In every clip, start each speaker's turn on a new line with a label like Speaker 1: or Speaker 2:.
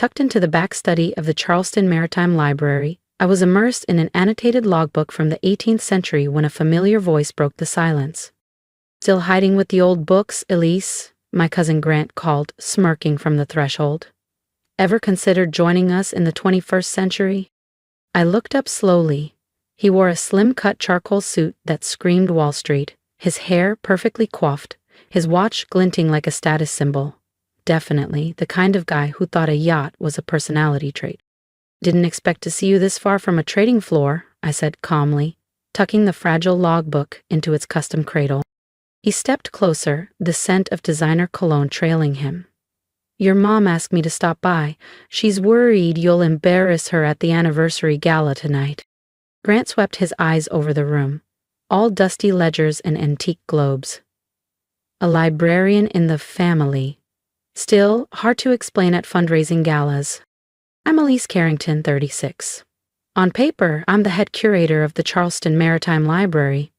Speaker 1: Tucked into the back study of the Charleston Maritime Library, I was immersed in an annotated logbook from the 18th century when a familiar voice broke the silence. "Still hiding with the old books, Elise?" my cousin Grant called, smirking from the threshold. "Ever considered joining us in the 21st century?" I looked up slowly. He wore a slim-cut charcoal suit that screamed Wall Street, his hair perfectly coiffed, his watch glinting like a status symbol. Definitely the kind of guy who thought a yacht was a personality trait. "Didn't expect to see you this far from a trading floor," I said calmly, tucking the fragile logbook into its custom cradle. He stepped closer, the scent of designer cologne trailing him. "Your mom asked me to stop by. She's worried you'll embarrass her at the anniversary gala tonight." Grant swept his eyes over the room, all dusty ledgers and antique globes. A librarian in the family. Still, hard to explain at fundraising galas. "I'm Elise Carrington, 36. On paper, I'm the head curator of the Charleston Maritime Library.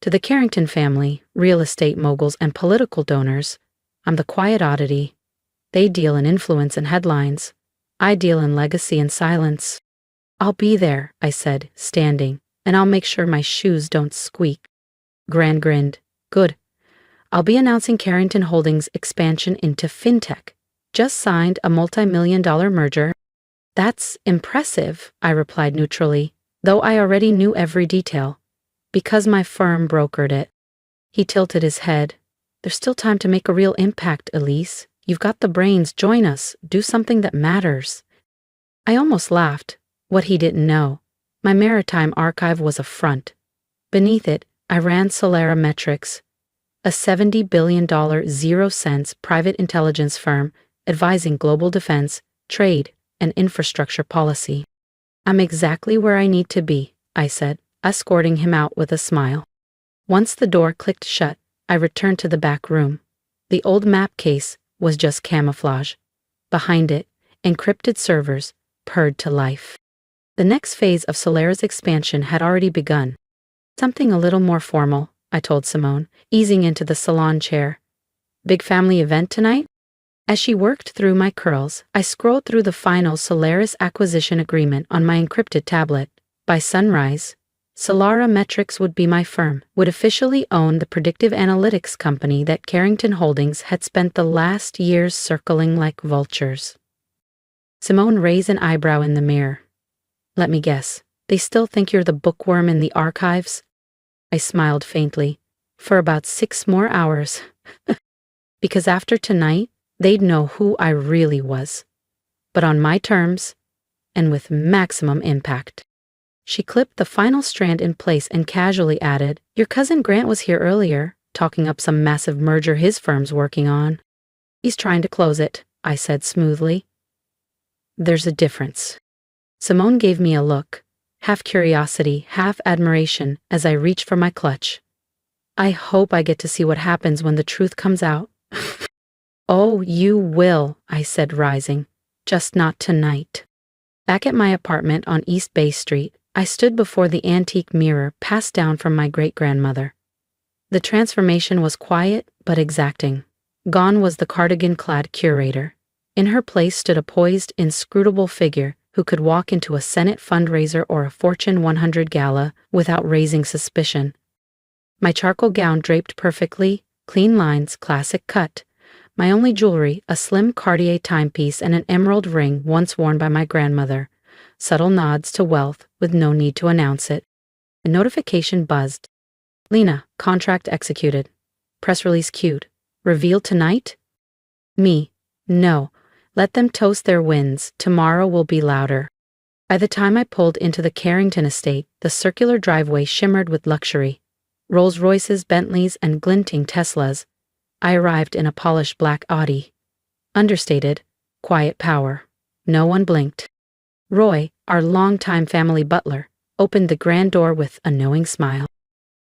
Speaker 1: To the Carrington family, real estate moguls and political donors, I'm the quiet oddity. They deal in influence and headlines. I deal in legacy and silence." "I'll be there," I said, standing, "and I'll make sure my shoes don't squeak." Grant grinned. "Good. I'll be announcing Carrington Holdings' expansion into fintech. Just signed a multi-million-dollar merger." "That's impressive," I replied neutrally, though I already knew every detail. "Because my firm brokered it." He tilted his head. "There's still time to make a real impact, Elise. You've got the brains. Join us. Do something that matters." I almost laughed. What he didn't know, my maritime archive was a front. Beneath it, I ran Solera Metrics, a $70 billion zero-cents private intelligence firm advising global defense, trade, and infrastructure policy. "I'm exactly where I need to be," I said, escorting him out with a smile. Once the door clicked shut, I returned to the back room. The old map case was just camouflage. Behind it, encrypted servers purred to life. The next phase of Solera's expansion had already begun. "Something a little more formal," I told Simone, easing into the salon chair. "Big family event tonight?" As she worked through my curls, I scrolled through the final Solaris acquisition agreement on my encrypted tablet. By sunrise, Solera Metrics would be my firm, would officially own the predictive analytics company that Carrington Holdings had spent the last years circling like vultures. Simone raised an eyebrow in the mirror. "Let me guess, they still think you're the bookworm in the archives?" I smiled faintly. "For about 6 more hours." Because after tonight, they'd know who I really was. But on my terms, and with maximum impact. She clipped the final strand in place and casually added, "Your cousin Grant was here earlier, talking up some massive merger his firm's working on." "He's trying to close it," I said smoothly. "There's a difference." Simone gave me a look, half curiosity, half admiration, as I reached for my clutch. "I hope I get to see what happens when the truth comes out." "Oh, you will," I said, rising. "Just not tonight." Back at my apartment on East Bay Street, I stood before the antique mirror passed down from my great-grandmother. The transformation was quiet but exacting. Gone was the cardigan-clad curator. In her place stood a poised, inscrutable figure who could walk into a Senate fundraiser or a Fortune 100 gala without raising suspicion. My charcoal gown draped perfectly, clean lines, classic cut. My only jewelry, a slim Cartier timepiece and an emerald ring once worn by my grandmother. Subtle nods to wealth with no need to announce it. A notification buzzed. "Lena, contract executed. Press release queued. Revealed tonight?" Me. "No. Let them toast their wins. Tomorrow will be louder." By the time I pulled into the Carrington estate, the circular driveway shimmered with luxury. Rolls-Royces, Bentleys, and glinting Teslas. I arrived in a polished black Audi. Understated, quiet power. No one blinked. Roy, our longtime family butler, opened the grand door with a knowing smile.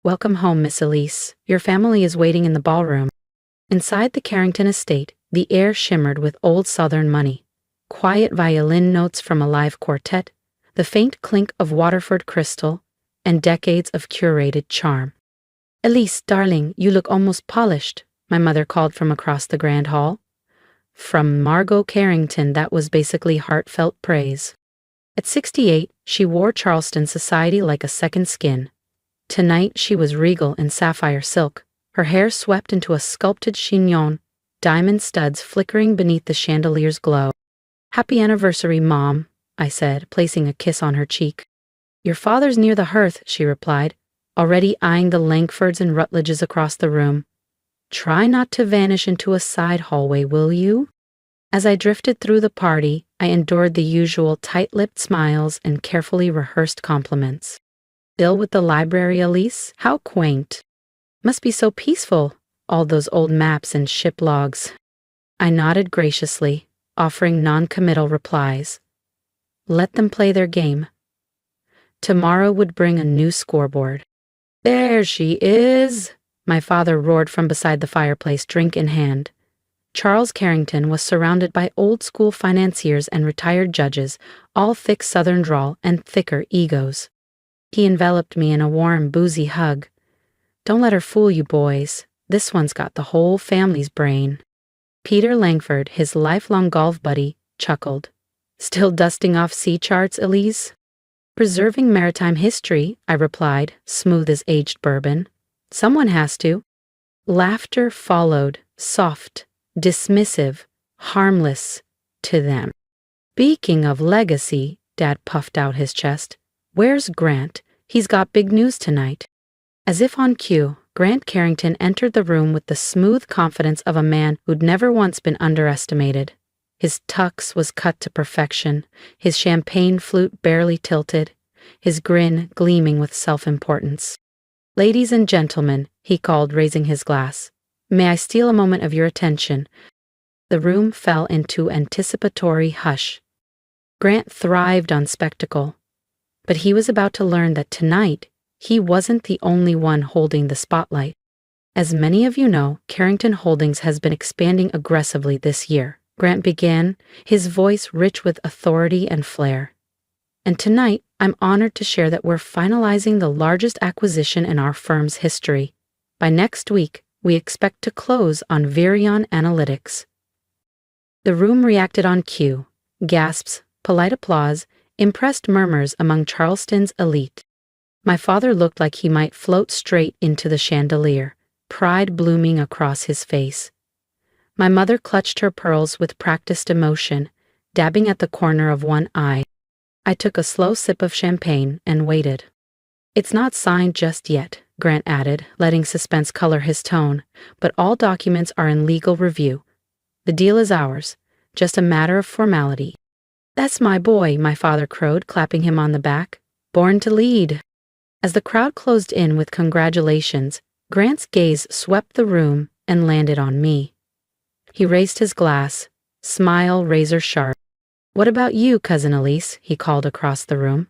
Speaker 1: "Welcome home, Miss Elise. Your family is waiting in the ballroom." Inside the Carrington estate, the air shimmered with old Southern money. Quiet violin notes from a live quartet, the faint clink of Waterford crystal, and decades of curated charm. "Elise, darling, you look almost polished," my mother called from across the grand hall. From Margot Carrington, that was basically heartfelt praise. At 68, she wore Charleston society like a second skin. Tonight she was regal in sapphire silk, her hair swept into a sculpted chignon, diamond studs flickering beneath the chandelier's glow. "Happy anniversary, Mom," I said, placing a kiss on her cheek. "Your father's near the hearth," she replied, already eyeing the Langfords and Rutledges across the room. "Try not to vanish into a side hallway, will you?" As I drifted through the party, I endured the usual tight-lipped smiles and carefully rehearsed compliments. "Ill with the library, Elise? How quaint. Must be so peaceful, all those old maps and ship logs." I nodded graciously, offering non-committal replies. Let them play their game. Tomorrow would bring a new scoreboard. "There she is!" my father roared from beside the fireplace, drink in hand. Charles Carrington was surrounded by old-school financiers and retired judges, all thick Southern drawl and thicker egos. He enveloped me in a warm, boozy hug. "Don't let her fool you, boys. This one's got the whole family's brain." Peter Langford, his lifelong golf buddy, chuckled. "Still dusting off sea charts, Elise?" "Preserving maritime history," I replied, smooth as aged bourbon. "Someone has to." Laughter followed, soft, dismissive, harmless to them. "Speaking of legacy," Dad puffed out his chest, "where's Grant? He's got big news tonight." As if on cue, Grant Carrington entered the room with the smooth confidence of a man who'd never once been underestimated. His tux was cut to perfection, his champagne flute barely tilted, his grin gleaming with self-importance. "Ladies and gentlemen," he called, raising his glass, "may I steal a moment of your attention?" The room fell into anticipatory hush. Grant thrived on spectacle, but he was about to learn that tonight he wasn't the only one holding the spotlight. As many of you know, Carrington Holdings has been expanding aggressively this year. Grant began, his voice rich with authority and flair. "And tonight, I'm honored to share that we're finalizing the largest acquisition in our firm's history. By next week, we expect to close on Virion Analytics." The room reacted on cue. Gasps, polite applause, impressed murmurs among Charleston's elite. My father looked like he might float straight into the chandelier, pride blooming across his face. My mother clutched her pearls with practiced emotion, dabbing at the corner of one eye. I took a slow sip of champagne and waited. "It's not signed just yet," Grant added, letting suspense color his tone, "but all documents are in legal review. The deal is ours, just a matter of formality." "That's my boy," my father crowed, clapping him on the back. "Born to lead." As the crowd closed in with congratulations, Grant's gaze swept the room and landed on me. He raised his glass, smile razor sharp. "What about you, Cousin Elise?" he called across the room.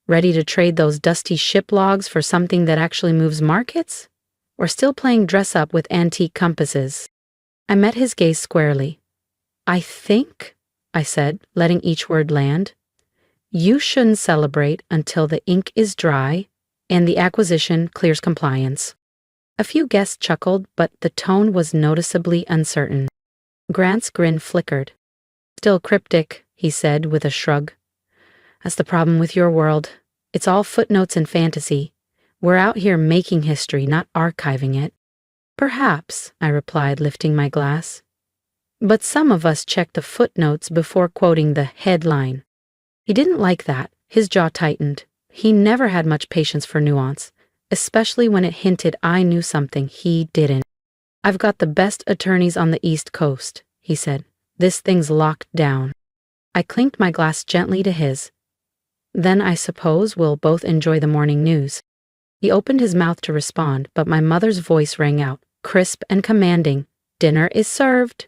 Speaker 1: "Ready to trade those dusty ship logs for something that actually moves markets? Or still playing dress-up with antique compasses?" I met his gaze squarely. "I think," I said, letting each word land, "you shouldn't celebrate until the ink is dry and the acquisition clears compliance." A few guests chuckled, but the tone was noticeably uncertain. Grant's grin flickered. "Still cryptic," he said with a shrug. "That's the problem with your world. It's all footnotes and fantasy. We're out here making history, not archiving it." "Perhaps," I replied, lifting my glass. "But some of us check the footnotes before quoting the headline." He didn't like that. His jaw tightened. He never had much patience for nuance, especially when it hinted I knew something he didn't. "I've got the best attorneys on the East Coast," he said. "This thing's locked down." I clinked my glass gently to his. "Then I suppose we'll both enjoy the morning news." He opened his mouth to respond, but my mother's voice rang out, crisp and commanding. "Dinner is served."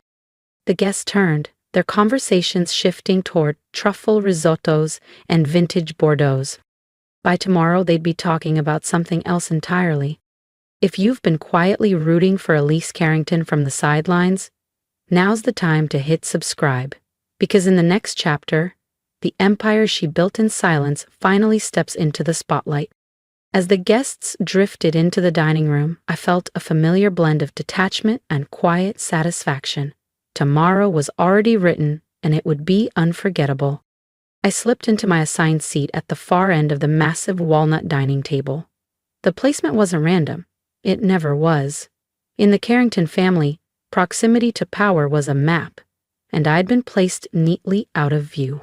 Speaker 1: The guests turned, their conversations shifting toward truffle risottos and vintage Bordeaux. By tomorrow, they'd be talking about something else entirely. If you've been quietly rooting for Elise Carrington from the sidelines, now's the time to hit subscribe, because in the next chapter, the empire she built in silence finally steps into the spotlight. As the guests drifted into the dining room, I felt a familiar blend of detachment and quiet satisfaction. Tomorrow was already written, and it would be unforgettable. I slipped into my assigned seat at the far end of the massive walnut dining table. The placement wasn't random. It never was. In the Carrington family, proximity to power was a map, and I'd been placed neatly out of view.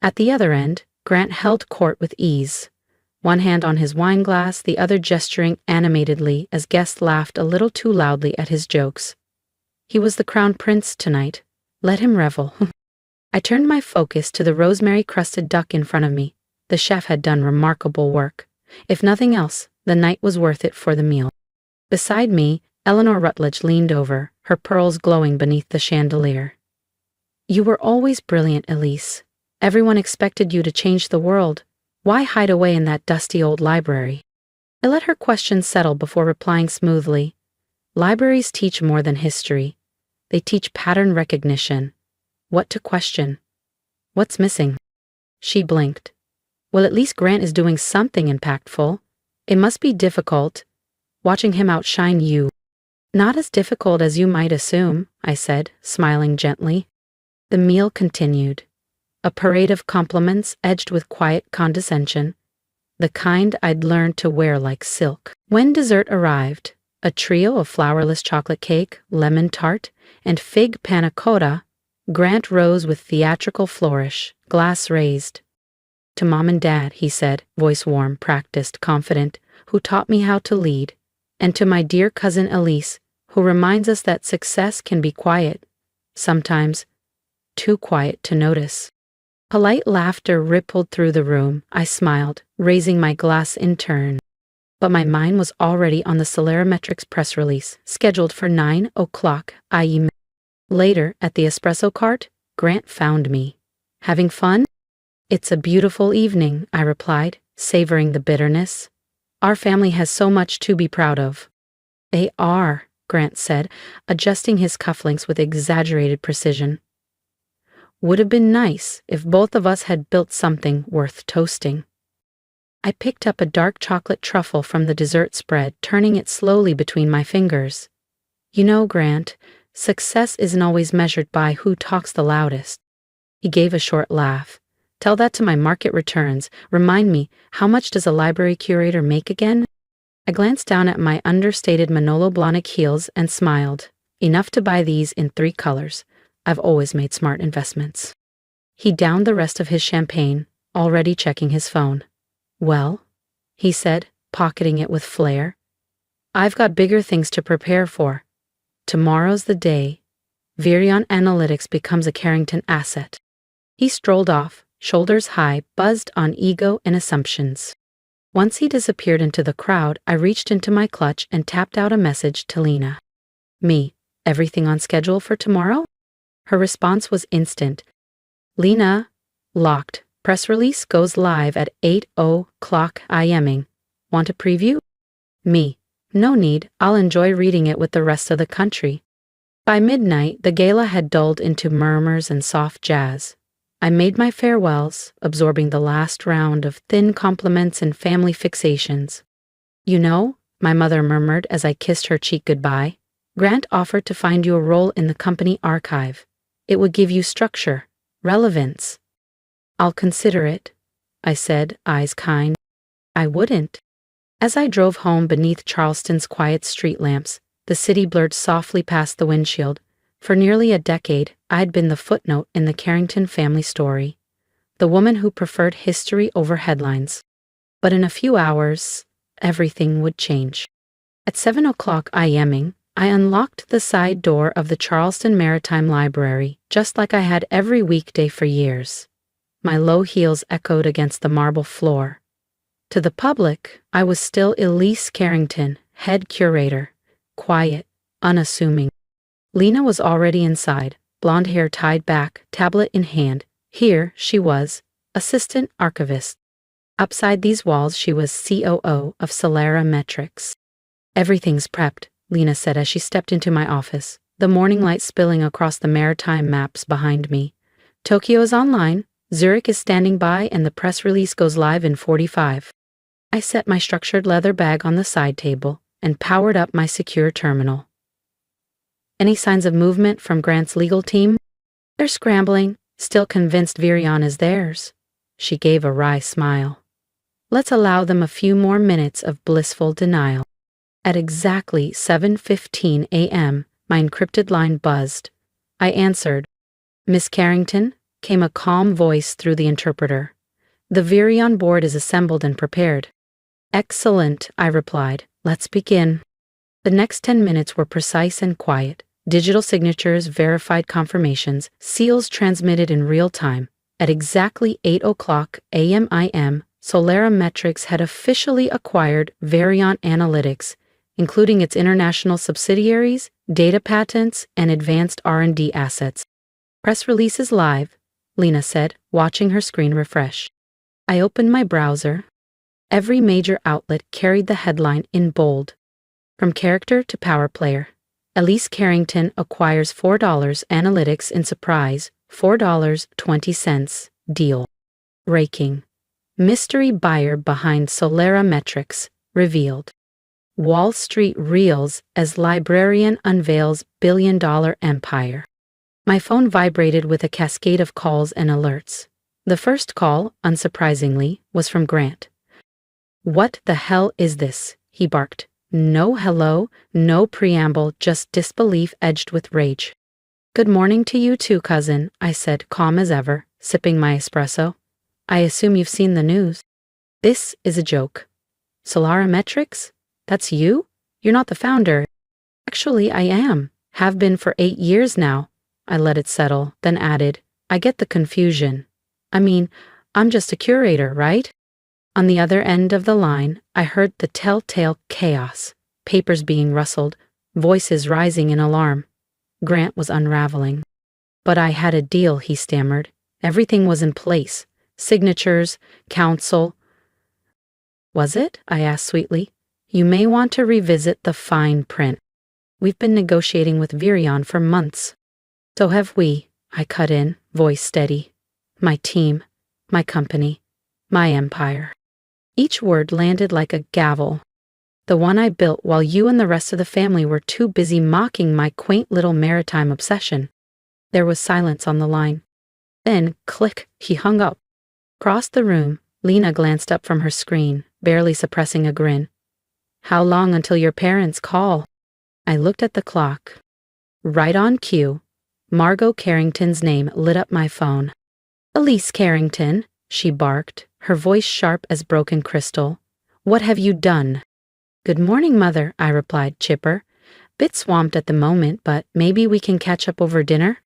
Speaker 1: At the other end, Grant held court with ease, one hand on his wine glass, the other gesturing animatedly as guests laughed a little too loudly at his jokes. He was the crown prince tonight. Let him revel. I turned my focus to the rosemary-crusted duck in front of me. The chef had done remarkable work. If nothing else, the night was worth it for the meal. Beside me, Eleanor Rutledge leaned over, her pearls glowing beneath the chandelier. You were always brilliant, Elise. Everyone expected you to change the world. Why hide away in that dusty old library? I let her question settle before replying smoothly. Libraries teach more than history. They teach pattern recognition. What to question? What's missing? She blinked. Well, at least Grant is doing something impactful. It must be difficult, watching him outshine you. Not as difficult as you might assume, I said, smiling gently. The meal continued. A parade of compliments edged with quiet condescension, the kind I'd learned to wear like silk. When dessert arrived, a trio of flourless chocolate cake, lemon tart, and fig panna cotta, Grant rose with theatrical flourish, glass raised. To Mom and Dad, he said, voice warm, practiced, confident, who taught me how to lead, and to my dear cousin Elise, who reminds us that success can be quiet, sometimes too quiet to notice. Polite laughter rippled through the room. I smiled, raising my glass in turn. But my mind was already on the Solerametrics press release, scheduled for 9 o'clock IE. Later, at the espresso cart, Grant found me. Having fun? It's a beautiful evening, I replied, savoring the bitterness. Our family has so much to be proud of. They are, Grant said, adjusting his cufflinks with exaggerated precision. Would have been nice if both of us had built something worth toasting. I picked up a dark chocolate truffle from the dessert spread, turning it slowly between my fingers. You know, Grant, success isn't always measured by who talks the loudest. He gave a short laugh. Tell that to my market returns. Remind me, how much does a library curator make again? I glanced down at my understated Manolo Blahnik heels and smiled. Enough to buy these in 3 colors. I've always made smart investments. He downed the rest of his champagne, already checking his phone. Well, he said, pocketing it with flair. I've got bigger things to prepare for. Tomorrow's the day. Virion Analytics becomes a Carrington asset. He strolled off, shoulders high, buzzed on ego and assumptions. Once he disappeared into the crowd, I reached into my clutch and tapped out a message to Lena. Me, everything on schedule for tomorrow? Her response was instant. Lena, locked. Press release goes live at 8 o'clock IMing. Want a preview? Me. No need, I'll enjoy reading it with the rest of the country. By midnight, the gala had dulled into murmurs and soft jazz. I made my farewells, absorbing the last round of thin compliments and family fixations. You know, my mother murmured as I kissed her cheek goodbye, Grant offered to find you a role in the company archive. It would give you structure, relevance. I'll consider it, I said, eyes kind. I wouldn't. As I drove home beneath Charleston's quiet street lamps, the city blurred softly past the windshield. For nearly a decade, I'd been the footnote in the Carrington family story, the woman who preferred history over headlines. But in a few hours, everything would change. At 7 o'clock IMing, I unlocked the side door of the Charleston Maritime Library, just like I had every weekday for years. My low heels echoed against the marble floor. To the public, I was still Elise Carrington, head curator, quiet, unassuming. Lena was already inside, blonde hair tied back, tablet in hand. Here she was, assistant archivist. Upside these walls she was COO of Solerametrics. Everything's prepped, Lena said as she stepped into my office, the morning light spilling across the maritime maps behind me. Tokyo is online, Zurich is standing by, and the press release goes live in 45. I set my structured leather bag on the side table and powered up my secure terminal. Any signs of movement from Grant's legal team? They're scrambling, still convinced Virion is theirs. She gave a wry smile. Let's allow them a few more minutes of blissful denial. At exactly 7:15 a.m., my encrypted line buzzed. I answered. Miss Carrington, came a calm voice through the interpreter. The Virion board is assembled and prepared. Excellent, I replied. Let's begin. The next 10 minutes were precise and quiet. Digital signatures, verified confirmations, seals transmitted in real time. At exactly 8:00 a.m. Solera Metrics had officially acquired Virion Analytics, including its international subsidiaries, data patents, and advanced R&D assets. Press release is live, Lena said, watching her screen refresh. I opened my browser. Every major outlet carried the headline in bold. From character to power player. Elise Carrington acquires $4 analytics in surprise, $4.20 deal. Raking. Mystery buyer behind Solera Metrics, revealed. Wall Street reels as librarian unveils billion-dollar empire. My phone vibrated with a cascade of calls and alerts. The first call, unsurprisingly, was from Grant. What the hell is this? He barked. No hello, no preamble, just disbelief edged with rage. Good morning to you too, cousin, I said, calm as ever, sipping my espresso. I assume you've seen the news. This is a joke. Solera Metrics? That's you? You're not the founder. Actually, I am. Have been for 8 years now. I let it settle, then added, I get the confusion. I mean, I'm just a curator, right? On the other end of the line, I heard the telltale chaos, papers being rustled, voices rising in alarm. Grant was unraveling. But I had a deal, he stammered. Everything was in place. Signatures, counsel. Was it? I asked sweetly. You may want to revisit the fine print. We've been negotiating with Virion for months. So have we, I cut in, voice steady. My team, my company, my empire. Each word landed like a gavel. The one I built while you and the rest of the family were too busy mocking my quaint little maritime obsession. There was silence on the line. Then, click, he hung up. Across the room, Lena glanced up from her screen, barely suppressing a grin. How long until your parents call? I looked at the clock. Right on cue. Margot Carrington's name lit up my phone. Elise Carrington, she barked, her voice sharp as broken crystal. What have you done? Good morning, Mother, I replied, chipper. Bit swamped at the moment, but maybe we can catch up over dinner?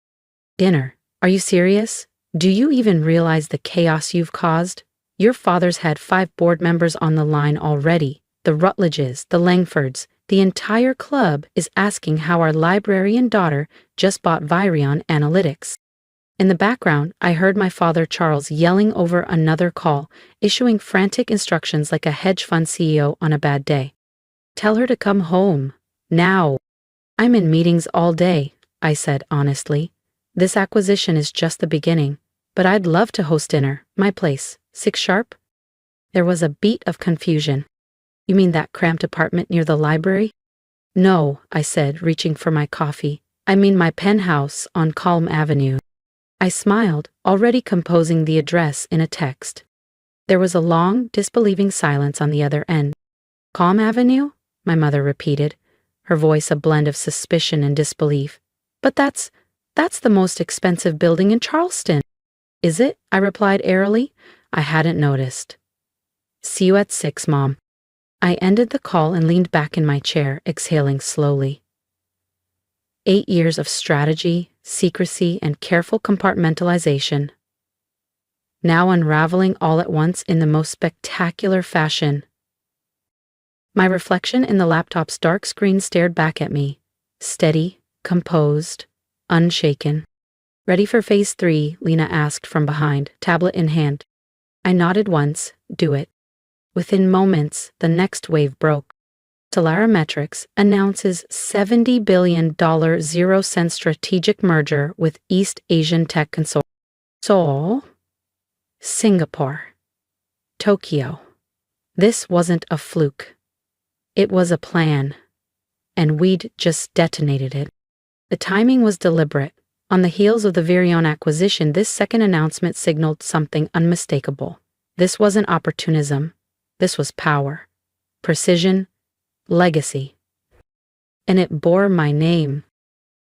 Speaker 1: Dinner? Are you serious? Do you even realize the chaos you've caused? Your father's had 5 board members on the line already. The Rutledges, the Langfords, the entire club is asking how our librarian daughter just bought Virion Analytics. In the background, I heard my father Charles yelling over another call, issuing frantic instructions like a hedge fund CEO on a bad day. Tell her to come home. Now. I'm in meetings all day, I said honestly. This acquisition is just the beginning, but I'd love to host dinner, my place, 6 sharp. There was a beat of confusion. You mean that cramped apartment near the library? No, I said, reaching for my coffee. I mean my penthouse on Calm Avenue. I smiled, already composing the address in a text. There was a long, disbelieving silence on the other end. Calm Avenue? My mother repeated, her voice a blend of suspicion and disbelief. But that's the most expensive building in Charleston. Is it? I replied airily. I hadn't noticed. See you at 6, Mom. I ended the call and leaned back in my chair, exhaling slowly. 8 years of strategy, secrecy, and careful compartmentalization. Now unraveling all at once in the most spectacular fashion. My reflection in the laptop's dark screen stared back at me, steady, composed, unshaken. Ready for phase 3, Lena asked from behind, tablet in hand. I nodded once, do it. Within moments, the next wave broke. Solera Metrics announces $70 billion 0-cent strategic merger with East Asian Tech Consortium. Seoul, Singapore, Tokyo. This wasn't a fluke. It was a plan, and we'd just detonated it. The timing was deliberate. On the heels of the Virion acquisition, this second announcement signaled something unmistakable. This wasn't opportunism. This was power, precision, legacy. And it bore my name.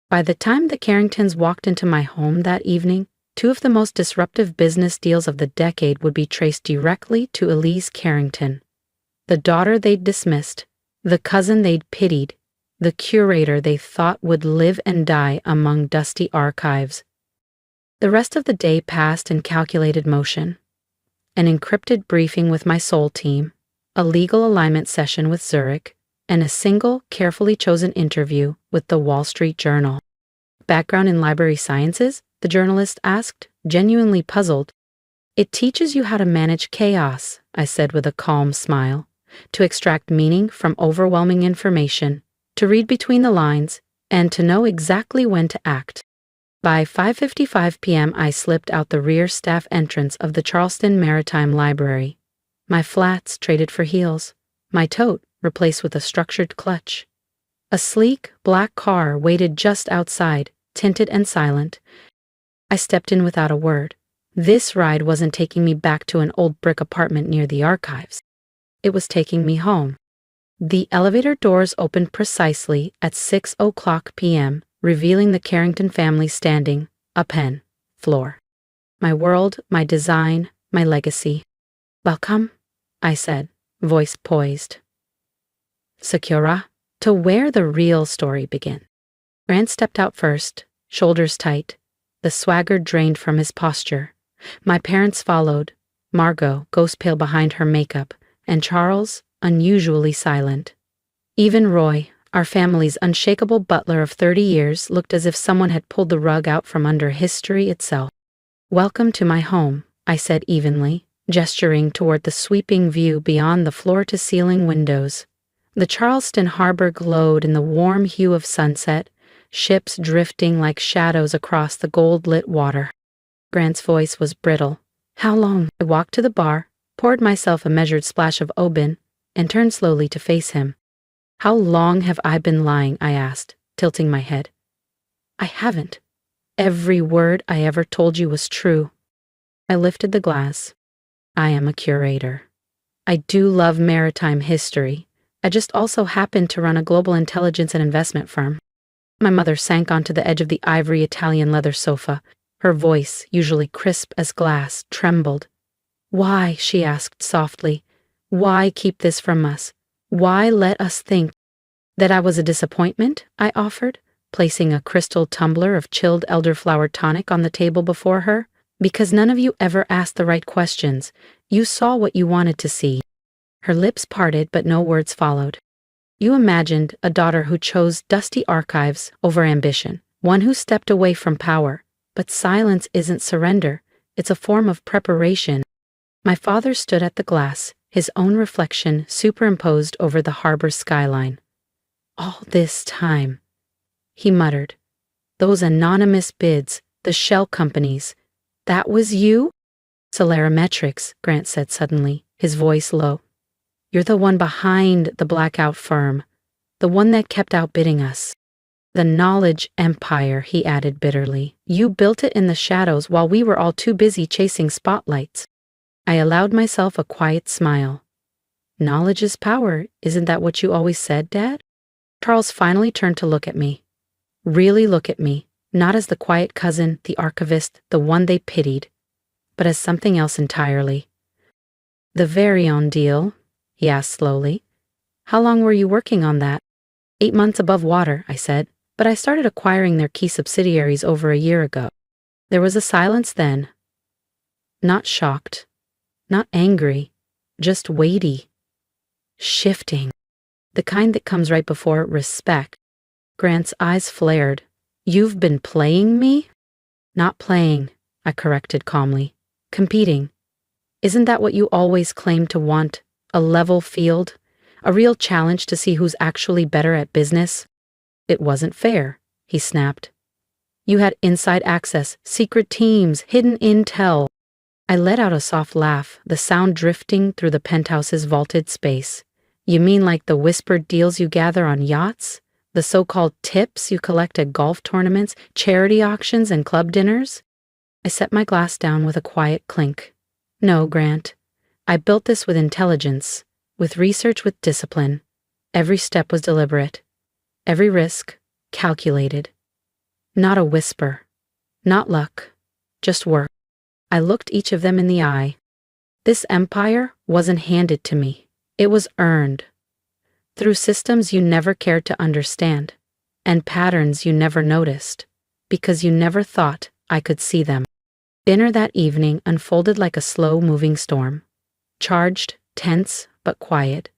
Speaker 1: By the time the Carringtons walked into my home that evening, two of the most disruptive business deals of the decade would be traced directly to Elise Carrington. The daughter they'd dismissed, the cousin they'd pitied, the curator they thought would live and die among dusty archives. The rest of the day passed in calculated motion. An encrypted briefing with my soul team, a legal alignment session with Zurich, and a single, carefully chosen interview with the Wall Street Journal. Background in library sciences? The journalist asked, genuinely puzzled. It teaches you how to manage chaos, I said with a calm smile, to extract meaning from overwhelming information, to read between the lines, and to know exactly when to act. By 5:55 p.m. I slipped out the rear staff entrance of the Charleston Maritime Library. My flats traded for heels, my tote replaced with a structured clutch. A sleek, black car waited just outside, tinted and silent. I stepped in without a word. This ride wasn't taking me back to an old brick apartment near the archives. It was taking me home. The elevator doors opened precisely at 6:00 p.m., revealing the Carrington family standing, a pen, floor. My world, my design, my legacy. Welcome, I said, voice poised. Sakura, to where the real story began. Grant stepped out first, shoulders tight. The swagger drained from his posture. My parents followed, Margot, ghost pale behind her makeup, and Charles, unusually silent. Even Roy, our family's unshakable butler of 30 years, looked as if someone had pulled the rug out from under history itself. Welcome to my home, I said evenly, gesturing toward the sweeping view beyond the floor-to-ceiling windows. The Charleston harbor glowed in the warm hue of sunset, ships drifting like shadows across the gold-lit water. Grant's voice was brittle. How long? I walked to the bar, poured myself a measured splash of Oban, and turned slowly to face him. How long have I been lying? I asked, tilting my head. I haven't. Every word I ever told you was true. I lifted the glass. I am a curator. I do love maritime history. I just also happen to run a global intelligence and investment firm. My mother sank onto the edge of the ivory Italian leather sofa. Her voice, usually crisp as glass, trembled. Why, she asked softly, why keep this from us? Why let us think that I was a disappointment? I offered, placing a crystal tumbler of chilled elderflower tonic on the table before her. Because none of you ever asked the right questions. You saw what you wanted to see. Her lips parted, but no words followed. You imagined a daughter who chose dusty archives over ambition, one who stepped away from power. But silence isn't surrender. It's a form of preparation. My father stood at the glass, his own reflection superimposed over the harbor skyline. All this time, he muttered. Those anonymous bids, the shell companies. That was you? Solarimetrics, Grant said suddenly, his voice low. You're the one behind the blackout firm, the one that kept outbidding us. The knowledge empire, he added bitterly. You built it in the shadows while we were all too busy chasing spotlights. I allowed myself a quiet smile. Knowledge is power, isn't that what you always said, Dad? Charles finally turned to look at me. Really look at me, not as the quiet cousin, the archivist, the one they pitied, but as something else entirely. The Virion deal, he asked slowly. How long were you working on that? 8 months above water, I said, but I started acquiring their key subsidiaries over a year ago. There was a silence then. Not shocked, not angry, just weighty, shifting, the kind that comes right before respect. Grant's eyes flared. You've been playing me? Not playing, I corrected calmly. Competing. Isn't that what you always claimed to want? A level field? A real challenge to see who's actually better at business? It wasn't fair, he snapped. You had inside access, secret teams, hidden intel. I let out a soft laugh, the sound drifting through the penthouse's vaulted space. You mean like the whispered deals you gather on yachts? The so-called tips you collect at golf tournaments, charity auctions, and club dinners? I set my glass down with a quiet clink. No, Grant. I built this with intelligence, with research, with discipline. Every step was deliberate. Every risk, calculated. Not a whisper. Not luck. Just work. I looked each of them in the eye. This empire wasn't handed to me. It was earned. Through systems you never cared to understand, and patterns you never noticed, because you never thought I could see them. Dinner that evening unfolded like a slow-moving storm. Charged, tense, but quiet.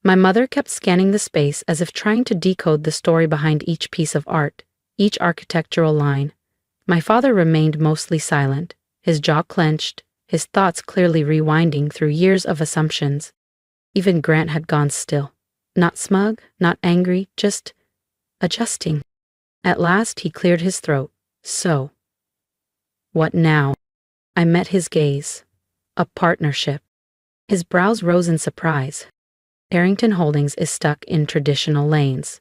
Speaker 1: My mother kept scanning the space as if trying to decode the story behind each piece of art, each architectural line. My father remained mostly silent, his jaw clenched, his thoughts clearly rewinding through years of assumptions. Even Grant had gone still. Not smug, not angry, just adjusting. At last he cleared his throat. So, what now? I met his gaze. A partnership. His brows rose in surprise. Harrington Holdings is stuck in traditional lanes.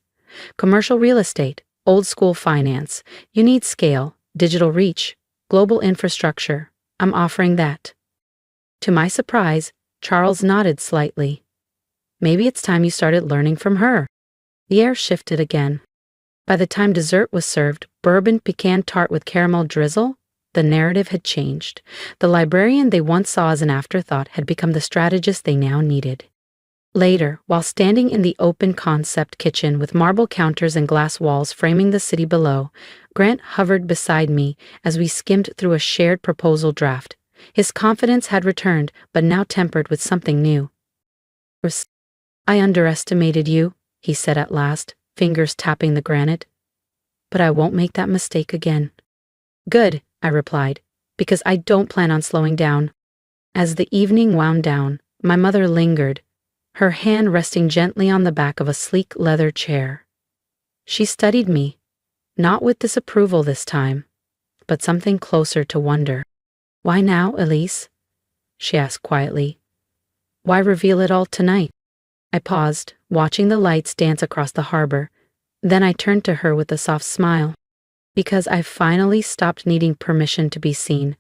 Speaker 1: Commercial real estate, old school finance. You need scale, digital reach, global infrastructure. I'm offering that. To my surprise, Charles nodded slightly. Maybe it's time you started learning from her. The air shifted again. By the time dessert was served, bourbon pecan tart with caramel drizzle, the narrative had changed. The librarian they once saw as an afterthought had become the strategist they now needed. Later, while standing in the open concept kitchen with marble counters and glass walls framing the city below, Grant hovered beside me as we skimmed through a shared proposal draft. His confidence had returned, but now tempered with something new. I underestimated you, he said at last, fingers tapping the granite. But I won't make that mistake again. Good, I replied, because I don't plan on slowing down. As the evening wound down, my mother lingered, her hand resting gently on the back of a sleek leather chair. She studied me, not with disapproval this time, but something closer to wonder. Why now, Elise? She asked quietly. Why reveal it all tonight? I paused, watching the lights dance across the harbor. Then I turned to her with a soft smile. Because I finally stopped needing permission to be seen.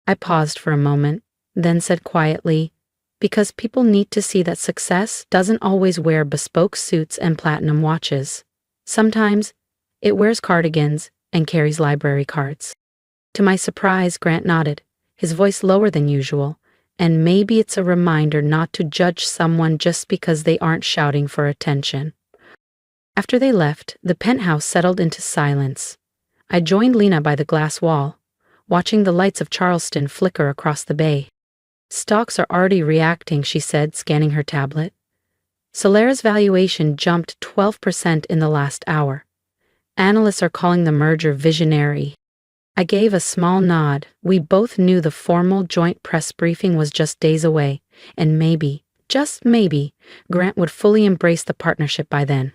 Speaker 1: I paused for a moment, then said quietly, because people need to see that success doesn't always wear bespoke suits and platinum watches. Sometimes, it wears cardigans and carries library cards. To my surprise, Grant nodded, his voice lower than usual. And maybe it's a reminder not to judge someone just because they aren't shouting for attention. After they left, the penthouse settled into silence. I joined Lena by the glass wall, watching the lights of Charleston flicker across the bay. Stocks are already reacting, she said, scanning her tablet. Solera's valuation jumped 12% in the last hour. Analysts are calling the merger visionary. I gave a small nod. We both knew the formal joint press briefing was just days away, and maybe, just maybe, Grant would fully embrace the partnership by then.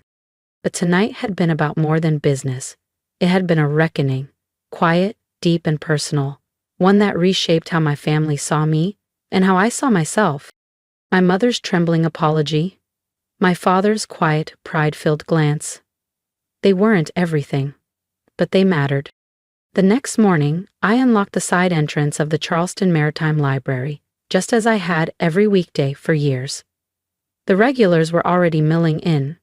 Speaker 1: But tonight had been about more than business. It had been a reckoning, quiet, deep, and personal, one that reshaped how my family saw me and how I saw myself. My mother's trembling apology, my father's quiet, pride-filled glance. They weren't everything, but they mattered. The next morning, I unlocked the side entrance of the Charleston Maritime Library, just as I had every weekday for years. The regulars were already milling in.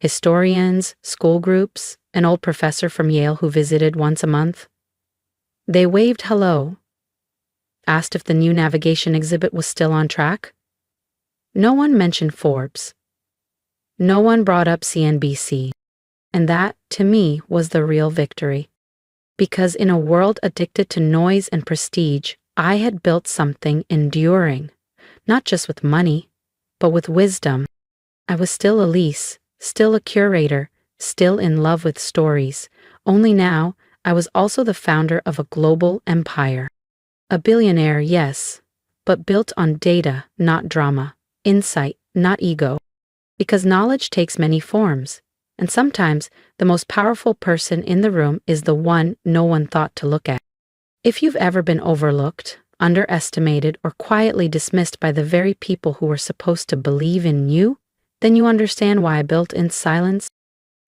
Speaker 1: Historians, school groups, an old professor from Yale who visited once a month. They waved hello, asked if the new navigation exhibit was still on track. No one mentioned Forbes. No one brought up CNBC. And that, to me, was the real victory. Because in a world addicted to noise and prestige, I had built something enduring, not just with money, but with wisdom. I was still Elise, still a curator, still in love with stories, only now I was also the founder of a global empire. A billionaire, yes, but built on data, not drama, insight, not ego. Because knowledge takes many forms. And sometimes, the most powerful person in the room is the one no one thought to look at. If you've ever been overlooked, underestimated, or quietly dismissed by the very people who were supposed to believe in you, then you understand why I built in silence.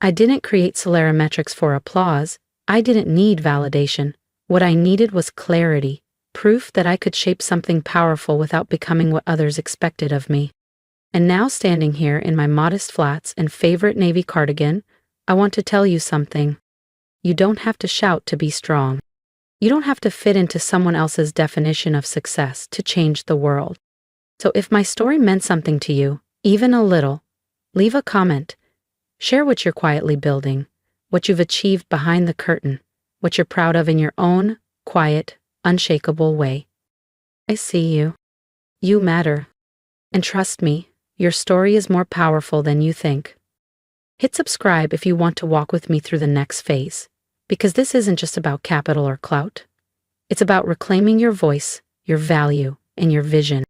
Speaker 1: I didn't create Solarimetrics for applause. I didn't need validation. What I needed was clarity, proof that I could shape something powerful without becoming what others expected of me. And now, standing here in my modest flats and favorite navy cardigan, I want to tell you something. You don't have to shout to be strong. You don't have to fit into someone else's definition of success to change the world. So if my story meant something to you, even a little, leave a comment. Share what you're quietly building, what you've achieved behind the curtain, what you're proud of in your own, quiet, unshakable way. I see you. You matter. And trust me, your story is more powerful than you think. Hit subscribe if you want to walk with me through the next phase, because this isn't just about capital or clout. It's about reclaiming your voice, your value, and your vision.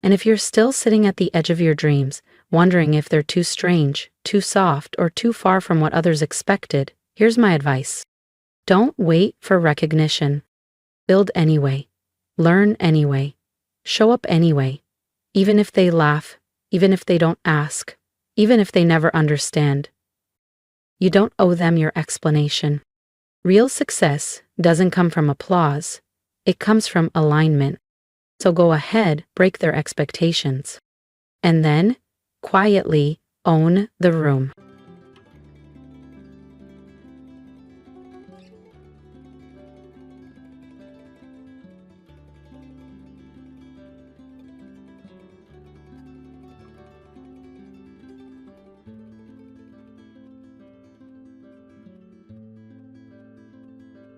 Speaker 1: And if you're still sitting at the edge of your dreams, wondering if they're too strange, too soft, or too far from what others expected, here's my advice. Don't wait for recognition. Build anyway. Learn anyway. Show up anyway. Even if they laugh, even if they don't ask, even if they never understand. You don't owe them your explanation. Real success doesn't come from applause. It comes from alignment. So go ahead, break their expectations. And then, quietly, own the room.